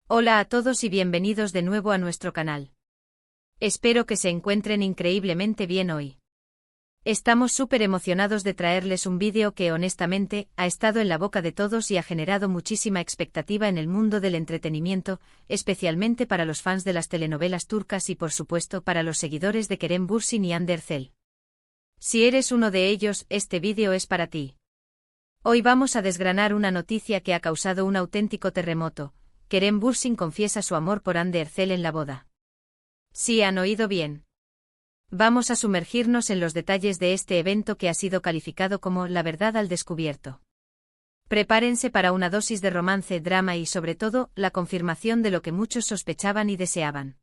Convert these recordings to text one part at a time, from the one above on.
Hola a todos y bienvenidos de nuevo a nuestro canal. Espero que se encuentren increíblemente bien hoy. Estamos súper emocionados de traerles un vídeo que honestamente ha estado en la boca de todos y ha generado muchísima expectativa en el mundo del entretenimiento, especialmente para los fans de las telenovelas turcas y por supuesto para los seguidores de Kerem Bürsin y Hande Erçel. Si eres uno de ellos, este vídeo es para ti. Hoy vamos a desgranar una noticia que ha causado un auténtico terremoto. Kerem Bürsin confiesa su amor por Hande Erçel en la boda. Sí, han oído bien. Vamos a sumergirnos en los detalles de este evento que ha sido calificado como la verdad al descubierto. Prepárense para una dosis de romance, drama y sobre todo, la confirmación de lo que muchos sospechaban y deseaban.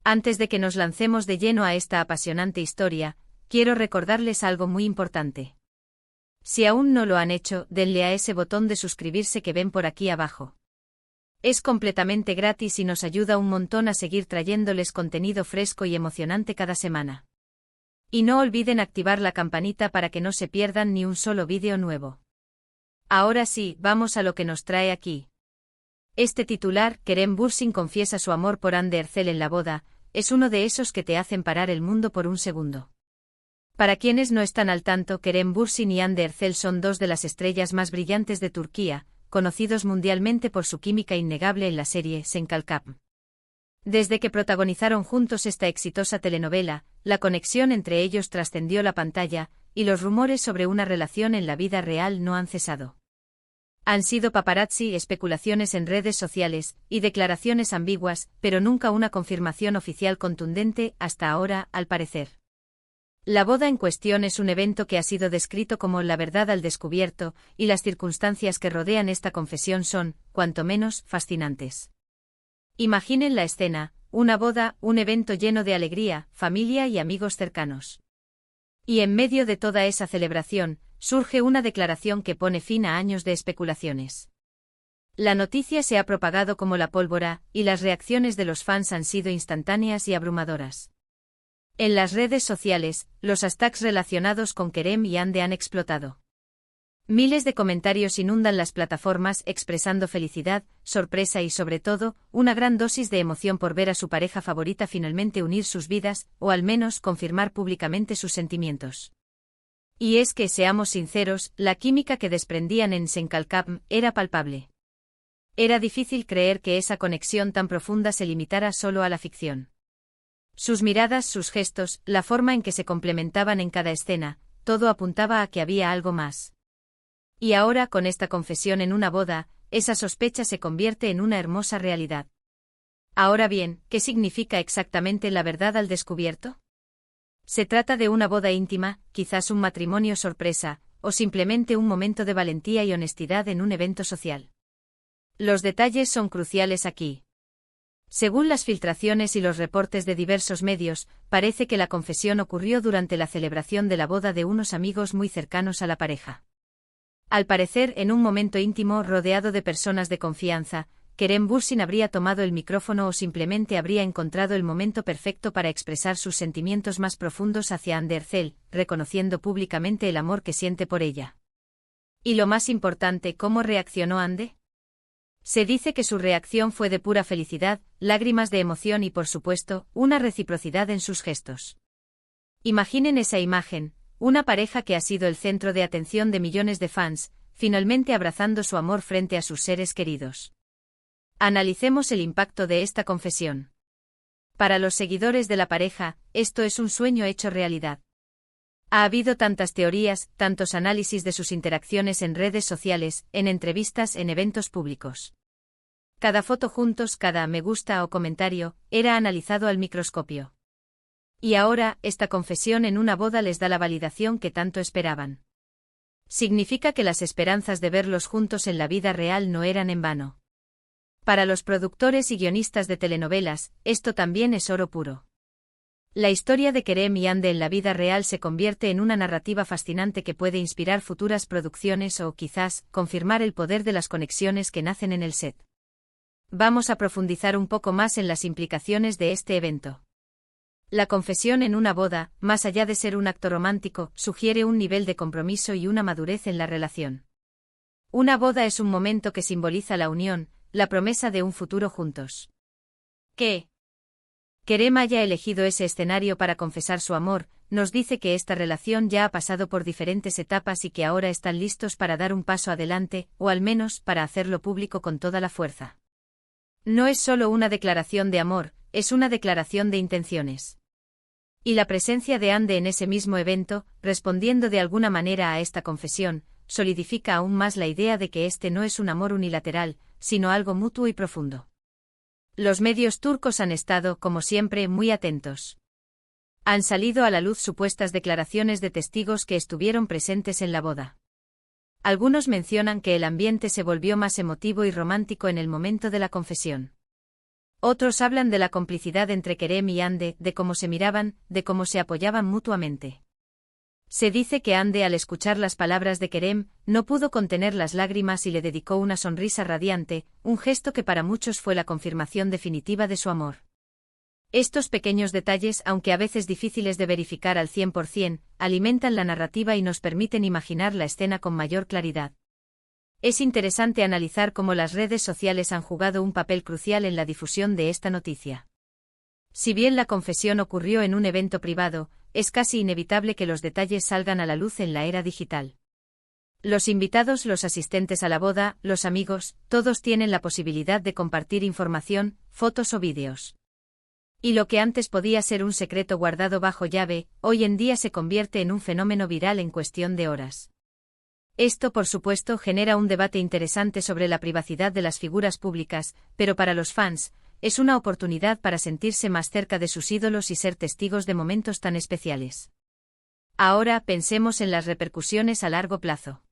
Antes de que nos lancemos de lleno a esta apasionante historia, quiero recordarles algo muy importante. Si aún no lo han hecho, denle a ese botón de suscribirse que ven por aquí abajo. Es completamente gratis y nos ayuda un montón a seguir trayéndoles contenido fresco y emocionante cada semana. Y no olviden activar la campanita para que no se pierdan ni un solo vídeo nuevo. Ahora sí, vamos a lo que nos trae aquí. Este titular, Kerem Bürsin confiesa su amor por Hande Erçel en la boda, es uno de esos que te hacen parar el mundo por un segundo. Para quienes no están al tanto, Kerem Bürsin y Hande Erçel son dos de las estrellas más brillantes de Turquía, conocidos mundialmente por su química innegable en la serie Sen Kalkap. Desde que protagonizaron juntos esta exitosa telenovela, la conexión entre ellos trascendió la pantalla, y los rumores sobre una relación en la vida real no han cesado. Han sido paparazzi, especulaciones en redes sociales, y declaraciones ambiguas, pero nunca una confirmación oficial contundente hasta ahora, al parecer. La boda en cuestión es un evento que ha sido descrito como la verdad al descubierto, y las circunstancias que rodean esta confesión son, cuanto menos, fascinantes. Imaginen la escena, una boda, un evento lleno de alegría, familia y amigos cercanos. Y en medio de toda esa celebración, surge una declaración que pone fin a años de especulaciones. La noticia se ha propagado como la pólvora, y las reacciones de los fans han sido instantáneas y abrumadoras. En las redes sociales, los hashtags relacionados con Kerem y Hande han explotado. Miles de comentarios inundan las plataformas expresando felicidad, sorpresa y sobre todo, una gran dosis de emoción por ver a su pareja favorita finalmente unir sus vidas, o al menos confirmar públicamente sus sentimientos. Y es que, seamos sinceros, la química que desprendían en Sen Kalkap era palpable. Era difícil creer que esa conexión tan profunda se limitara solo a la ficción. Sus miradas, sus gestos, la forma en que se complementaban en cada escena, todo apuntaba a que había algo más. Y ahora, con esta confesión en una boda, esa sospecha se convierte en una hermosa realidad. Ahora bien, ¿qué significa exactamente la verdad al descubierto? ¿Se trata de una boda íntima, quizás un matrimonio sorpresa, o simplemente un momento de valentía y honestidad en un evento social? Los detalles son cruciales aquí. Según las filtraciones y los reportes de diversos medios, parece que la confesión ocurrió durante la celebración de la boda de unos amigos muy cercanos a la pareja. Al parecer, en un momento íntimo rodeado de personas de confianza, Kerem Bürsin habría tomado el micrófono o simplemente habría encontrado el momento perfecto para expresar sus sentimientos más profundos hacia Hande Erçel, reconociendo públicamente el amor que siente por ella. Y lo más importante, ¿cómo reaccionó Hande? Se dice que su reacción fue de pura felicidad, lágrimas de emoción y por supuesto, una reciprocidad en sus gestos. Imaginen esa imagen, una pareja que ha sido el centro de atención de millones de fans, finalmente abrazando su amor frente a sus seres queridos. Analicemos el impacto de esta confesión. Para los seguidores de la pareja, esto es un sueño hecho realidad. Ha habido tantas teorías, tantos análisis de sus interacciones en redes sociales, en entrevistas, en eventos públicos. Cada foto juntos, cada me gusta o comentario, era analizado al microscopio. Y ahora, esta confesión en una boda les da la validación que tanto esperaban. Significa que las esperanzas de verlos juntos en la vida real no eran en vano. Para los productores y guionistas de telenovelas, esto también es oro puro. La historia de Kerem y Hande en la vida real se convierte en una narrativa fascinante que puede inspirar futuras producciones o, quizás, confirmar el poder de las conexiones que nacen en el set. Vamos a profundizar un poco más en las implicaciones de este evento. La confesión en una boda, más allá de ser un acto romántico, sugiere un nivel de compromiso y una madurez en la relación. Una boda es un momento que simboliza la unión, la promesa de un futuro juntos. Que Kerem haya elegido ese escenario para confesar su amor, nos dice que esta relación ya ha pasado por diferentes etapas y que ahora están listos para dar un paso adelante, o al menos para hacerlo público con toda la fuerza. No es solo una declaración de amor, es una declaración de intenciones. Y la presencia de Ande en ese mismo evento, respondiendo de alguna manera a esta confesión, solidifica aún más la idea de que este no es un amor unilateral, sino algo mutuo y profundo. Los medios turcos han estado, como siempre, muy atentos. Han salido a la luz supuestas declaraciones de testigos que estuvieron presentes en la boda. Algunos mencionan que el ambiente se volvió más emotivo y romántico en el momento de la confesión. Otros hablan de la complicidad entre Kerem y Ande, de cómo se miraban, de cómo se apoyaban mutuamente. Se dice que Ande, al escuchar las palabras de Kerem, no pudo contener las lágrimas y le dedicó una sonrisa radiante, un gesto que para muchos fue la confirmación definitiva de su amor. Estos pequeños detalles, aunque a veces difíciles de verificar al 100%, alimentan la narrativa y nos permiten imaginar la escena con mayor claridad. Es interesante analizar cómo las redes sociales han jugado un papel crucial en la difusión de esta noticia. Si bien la confesión ocurrió en un evento privado, es casi inevitable que los detalles salgan a la luz en la era digital. Los invitados, los asistentes a la boda, los amigos, todos tienen la posibilidad de compartir información, fotos o vídeos. Y lo que antes podía ser un secreto guardado bajo llave, hoy en día se convierte en un fenómeno viral en cuestión de horas. Esto, por supuesto, genera un debate interesante sobre la privacidad de las figuras públicas, pero para los fans, es una oportunidad para sentirse más cerca de sus ídolos y ser testigos de momentos tan especiales. Ahora pensemos en las repercusiones a largo plazo.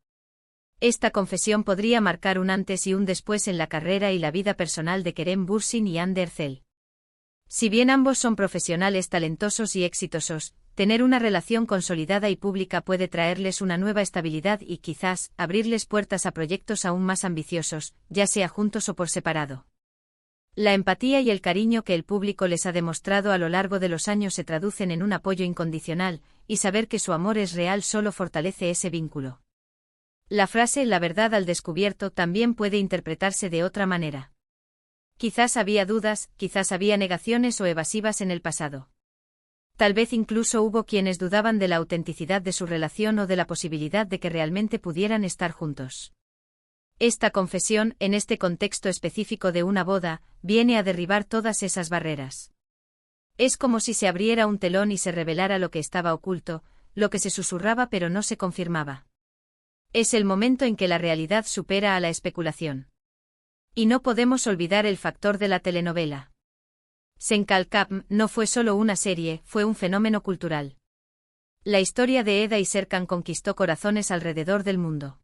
Esta confesión podría marcar un antes y un después en la carrera y la vida personal de Kerem Bürsin y Hande Erçel. Si bien ambos son profesionales talentosos y exitosos, tener una relación consolidada y pública puede traerles una nueva estabilidad y quizás abrirles puertas a proyectos aún más ambiciosos, ya sea juntos o por separado. La empatía y el cariño que el público les ha demostrado a lo largo de los años se traducen en un apoyo incondicional, y saber que su amor es real solo fortalece ese vínculo. La frase "la verdad al descubierto" también puede interpretarse de otra manera. Quizás había dudas, quizás había negaciones o evasivas en el pasado. Tal vez incluso hubo quienes dudaban de la autenticidad de su relación o de la posibilidad de que realmente pudieran estar juntos. Esta confesión, en este contexto específico de una boda, viene a derribar todas esas barreras. Es como si se abriera un telón y se revelara lo que estaba oculto, lo que se susurraba pero no se confirmaba. Es el momento en que la realidad supera a la especulación. Y no podemos olvidar el factor de la telenovela. Sen Kalkapm no fue solo una serie, fue un fenómeno cultural. La historia de Eda y Serkan conquistó corazones alrededor del mundo.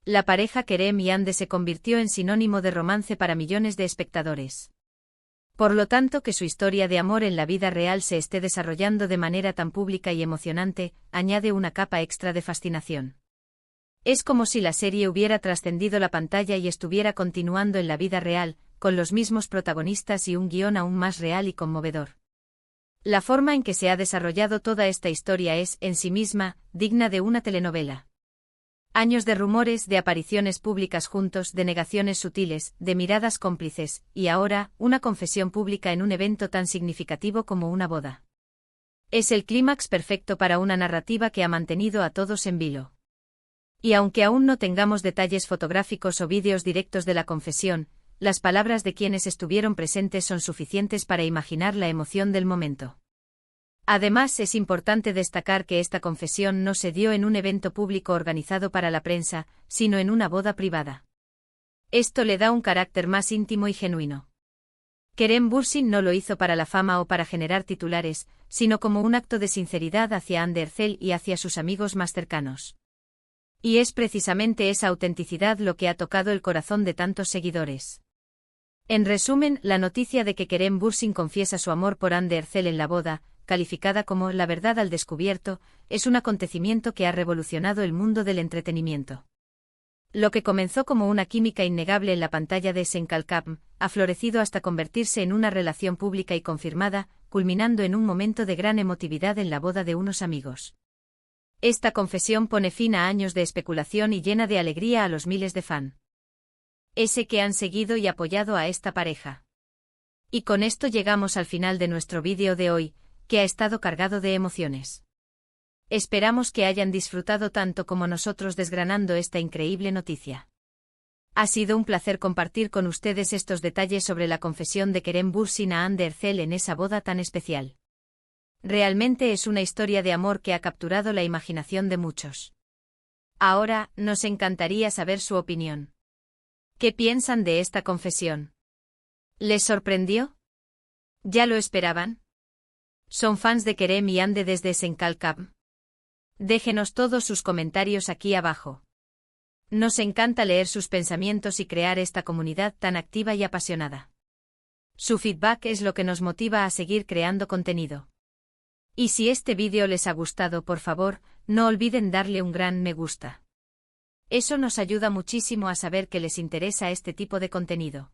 La pareja Kerem y Hande se convirtió en sinónimo de romance para millones de espectadores. Por lo tanto, que su historia de amor en la vida real se esté desarrollando de manera tan pública y emocionante, añade una capa extra de fascinación. Es como si la serie hubiera trascendido la pantalla y estuviera continuando en la vida real, con los mismos protagonistas y un guión aún más real y conmovedor. La forma en que se ha desarrollado toda esta historia es, en sí misma, digna de una telenovela. Años de rumores, de apariciones públicas juntos, de negaciones sutiles, de miradas cómplices, y ahora, una confesión pública en un evento tan significativo como una boda. Es el clímax perfecto para una narrativa que ha mantenido a todos en vilo. Y aunque aún no tengamos detalles fotográficos o vídeos directos de la confesión, las palabras de quienes estuvieron presentes son suficientes para imaginar la emoción del momento. Además, es importante destacar que esta confesión no se dio en un evento público organizado para la prensa, sino en una boda privada. Esto le da un carácter más íntimo y genuino. Kerem Bürsin no lo hizo para la fama o para generar titulares, sino como un acto de sinceridad hacia Hande Erçel y hacia sus amigos más cercanos. Y es precisamente esa autenticidad lo que ha tocado el corazón de tantos seguidores. En resumen, la noticia de que Kerem Bürsin confiesa su amor por Hande Erçel en la boda, calificada como "la verdad al descubierto", es un acontecimiento que ha revolucionado el mundo del entretenimiento. Lo que comenzó como una química innegable en la pantalla de Sen Kalkapm, ha florecido hasta convertirse en una relación pública y confirmada, culminando en un momento de gran emotividad en la boda de unos amigos. Esta confesión pone fin a años de especulación y llena de alegría a los miles de fans. ese que han seguido y apoyado a esta pareja. Y con esto llegamos al final de nuestro vídeo de hoy, que ha estado cargado de emociones. Esperamos que hayan disfrutado tanto como nosotros desgranando esta increíble noticia. Ha sido un placer compartir con ustedes estos detalles sobre la confesión de Kerem Bürsin a Hande Erçel en esa boda tan especial. Realmente es una historia de amor que ha capturado la imaginación de muchos. Ahora, nos encantaría saber su opinión. ¿Qué piensan de esta confesión? ¿Les sorprendió? ¿Ya lo esperaban? ¿Son fans de Kerem y Hande desde Senkalkam? Déjenos todos sus comentarios aquí abajo. Nos encanta leer sus pensamientos y crear esta comunidad tan activa y apasionada. Su feedback es lo que nos motiva a seguir creando contenido. Y si este vídeo les ha gustado, por favor, no olviden darle un gran me gusta. Eso nos ayuda muchísimo a saber que les interesa este tipo de contenido.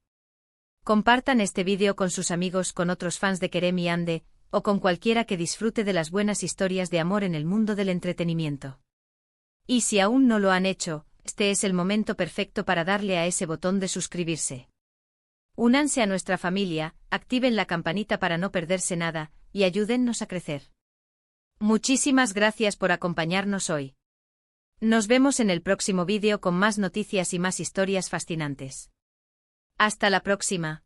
Compartan este vídeo con sus amigos, con otros fans de Kerem y Hande, o con cualquiera que disfrute de las buenas historias de amor en el mundo del entretenimiento. Y si aún no lo han hecho, este es el momento perfecto para darle a ese botón de suscribirse. Únanse a nuestra familia, activen la campanita para no perderse nada, y ayúdennos a crecer. Muchísimas gracias por acompañarnos hoy. Nos vemos en el próximo vídeo con más noticias y más historias fascinantes. Hasta la próxima.